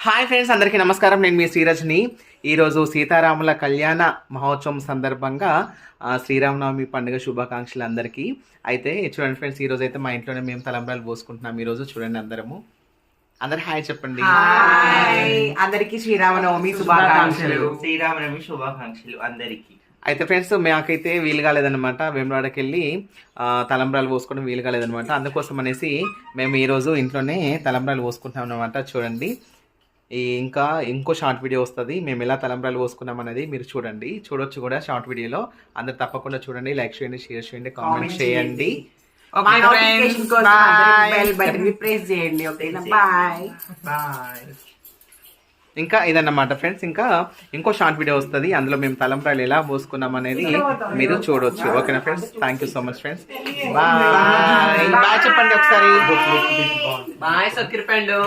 Hi friends, అందరికీ నమస్కారం. నేను మీ శ్రీరజ్ని. ఈరోజు సీతారాముల కళ్యాణ మహోత్సవం సందర్భంగా శ్రీరామనవమి పండుగ శుభాకాంక్షలు అందరికీ. అయితే చూడండి ఫ్రెండ్స్, ఈరోజు అయితే మా ఇంట్లోనే మేము తలంబ్రాలు పోసుకుంటున్నాం. ఈరోజు చూడండి, అందరు హాయ్ చెప్పండి. అందరికి శ్రీరామనవమి శుభాకాంక్షలు. శ్రీరామనవమి శుభాకాంక్షలు అందరికి. అయితే ఫ్రెండ్స్, మాకైతే వీలు కాలేదనమాట, వేములవాడకి వెళ్ళి తలంబ్రాలు పోసుకోవడం వీలు కాలేదనమాట. అందుకోసం అనేసి మేము ఈరోజు ఇంట్లోనే తలంబ్రాలు పోసుకుంటాం అనమాట. చూడండి, ఇంకో షార్ట్ వీడియో వస్తుంది, మేము ఎలా తలంబ్రాలు పోసుకున్నాం అనేది మీరు చూడొచ్చు కూడా షార్ట్ వీడియోలో. అందరు తప్పకుండా చూడండి, లైక్ చేయండి, షేర్ చేయండి, కామెంట్ చేయండి. ఇంకా ఇదన్నమాట ఫ్రెండ్స్, ఇంకో షార్ట్ వీడియో వస్తుంది, అందులో మేము తలంబ్రాలు ఎలా పోసుకున్నాం అనేది మీరు చూడొచ్చు. ఓకేనా friends? Thank you so much friends. Bye చెప్పండి ఒకసారి. బాయ్ సక్కిరిపండు.